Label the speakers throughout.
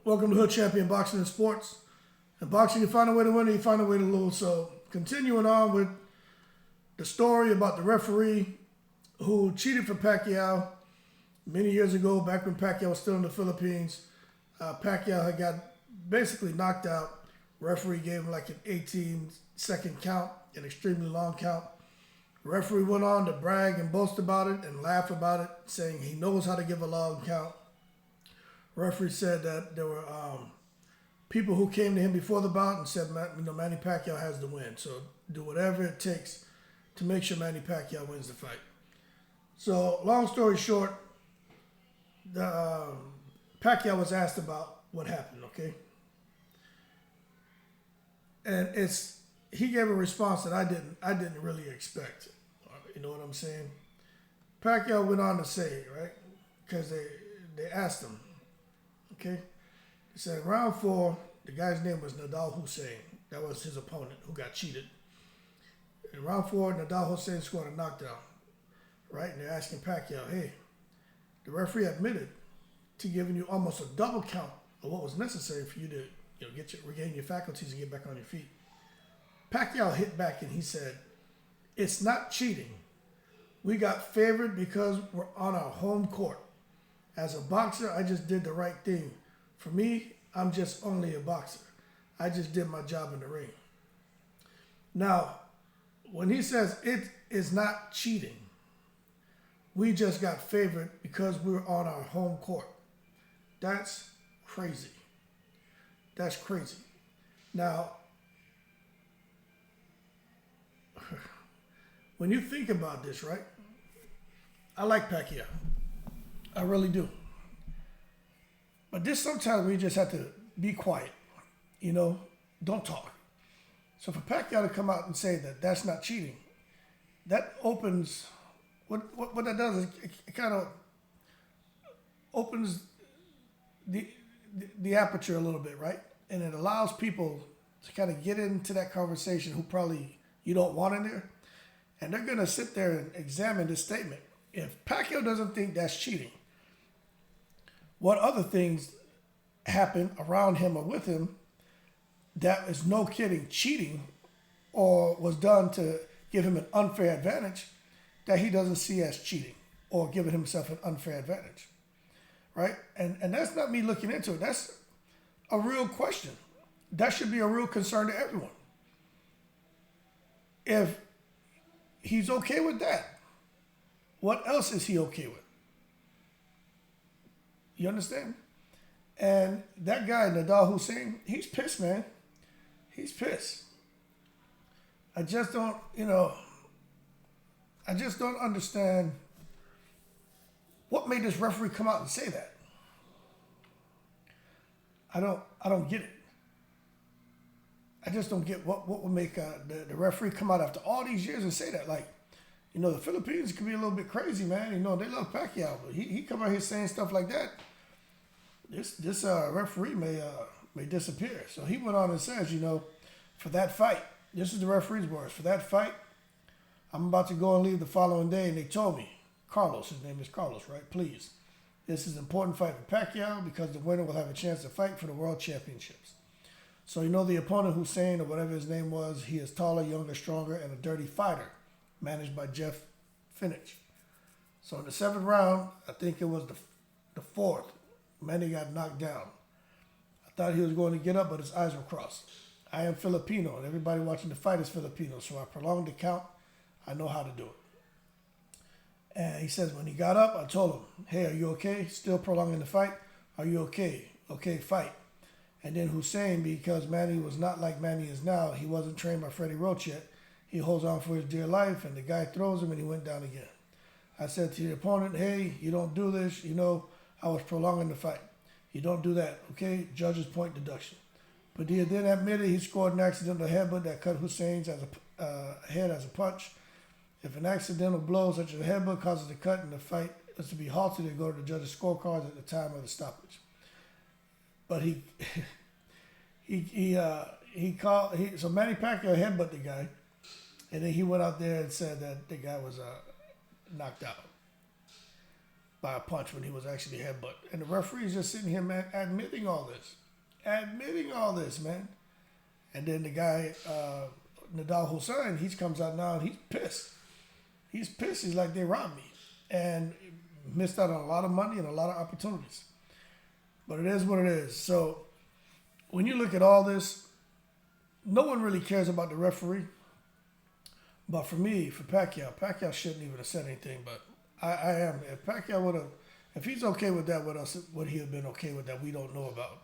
Speaker 1: Welcome to Hood Champion Boxing and Sports. In boxing, you find a way to win, or you find a way to lose. So, continuing on with the story about the referee who cheated for Pacquiao many years ago, back when Pacquiao was still in the Philippines. Pacquiao had got basically knocked out. Referee gave him like an 18-second count, an extremely long count. The referee went on to brag and boast about it and laugh about it, saying he knows how to give a long count. Referee said that there were people who came to him before the bout and said, Manny Pacquiao has the win. So do whatever it takes to make sure Manny Pacquiao wins the fight. So long story short, Pacquiao was asked about what happened, okay? And he gave a response that I didn't really expect. You know what I'm saying? Pacquiao went on to say, right? Because they asked him. Okay, he said round 4, the guy's name was Nadal Hussein. That was his opponent who got cheated. In round 4, Nadal Hussein scored a knockdown, right? And they're asking Pacquiao, hey, the referee admitted to giving you almost a double count of what was necessary for you to regain your faculties and get back on your feet. Pacquiao hit back and he said, it's not cheating. We got favored because we're on our home court. As a boxer, I just did the right thing. For me, I'm just only a boxer. I just did my job in the ring. Now, when he says it is not cheating, we just got favored because we were on our home court. That's crazy. That's crazy. Now, when you think about this, right? I like Pacquiao. I really do. But this sometimes we just have to be quiet, don't talk. So for Pacquiao to come out and say that that's not cheating, that opens, what that does is it kind of opens the aperture a little bit, right? And it allows people to kind of get into that conversation who probably you don't want in there. And they're going to sit there and examine this statement. If Pacquiao doesn't think that's cheating, what other things happen around him or with him that is no kidding cheating or was done to give him an unfair advantage that he doesn't see as cheating or giving himself an unfair advantage, right? And that's not me looking into it. That's a real question. That should be a real concern to everyone. If he's okay with that, what else is he okay with? You understand? And that guy, Nadal Hussein, he's pissed, man. He's pissed. I just don't understand what made this referee come out and say that. I don't get it. I just don't get what would make the referee come out after all these years and say that. Like, the Philippines can be a little bit crazy, man. They love Pacquiao, but he come out here saying stuff like that. This referee may disappear. So he went on and says, for that fight, this is the referee's words, for that fight, I'm about to go and leave the following day, and they told me, Carlos, his name is Carlos, right? Please, this is an important fight for Pacquiao because the winner will have a chance to fight for the world championships. So the opponent Hussein, or whatever his name was, he is taller, younger, stronger, and a dirty fighter, managed by Jeff Finich. So in the 7th round, I think it was the 4th, Manny got knocked down. I thought he was going to get up, but his eyes were crossed. I am Filipino, and everybody watching the fight is Filipino, so I prolonged the count. I know how to do it. And he says when he got up, I told him, hey, are you okay? Still prolonging the fight? Are you okay? Okay, fight. And then Hussein, because Manny was not like Manny is now, he wasn't trained by Freddie Roach yet. He holds on for his dear life, and the guy throws him, and he went down again. I said to the opponent, hey, you don't do this. I was prolonging the fight. You don't do that, okay? Judge's point deduction. But he then admitted he scored an accidental headbutt that cut Hussein's head as a punch. If an accidental blow such as a headbutt causes a cut in the fight, it's to be halted and go to the judge's scorecards at the time of the stoppage. But so Manny Pacquiao headbutt the guy, and then he went out there and said that the guy was knocked out. by a punch when he was actually headbutt. And the referee is just sitting here, man, admitting all this, man. And then the guy, Nadal Hussein, he comes out now and he's pissed. He's pissed. He's like, they robbed me. And missed out on a lot of money and a lot of opportunities. But it is what it is. So when you look at all this, no one really cares about the referee. But for me, for Pacquiao shouldn't even have said anything. But I am. If Pacquiao would have, if he's okay with that, what else would he have been okay with that we don't know about?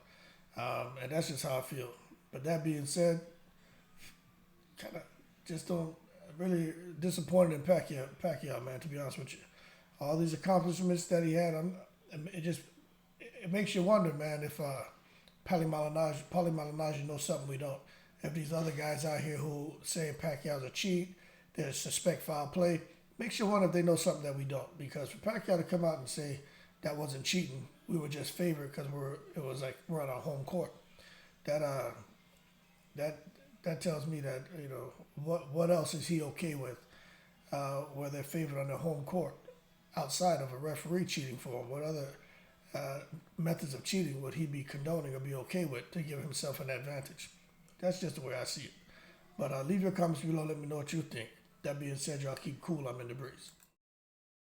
Speaker 1: And that's just how I feel. But that being said, kind of just don't really disappointed in Pacquiao, man, to be honest with you. All these accomplishments that he had, it makes you wonder, man, if Paulie Malignaggi knows something we don't. If these other guys out here who say Pacquiao's a cheat, they suspect foul play, makes you wonder if they know something that we don't. Because for Pacquiao to come out and say that wasn't cheating, we were just favored because it was like we're on our home court. That tells me that, you know, what else is he okay with where they're favored on their home court outside of a referee cheating for him? What other methods of cheating would he be condoning or be okay with to give himself an advantage? That's just the way I see it. But leave your comments below. Let me know what you think. That being said, y'all keep cool. I'm in the breeze.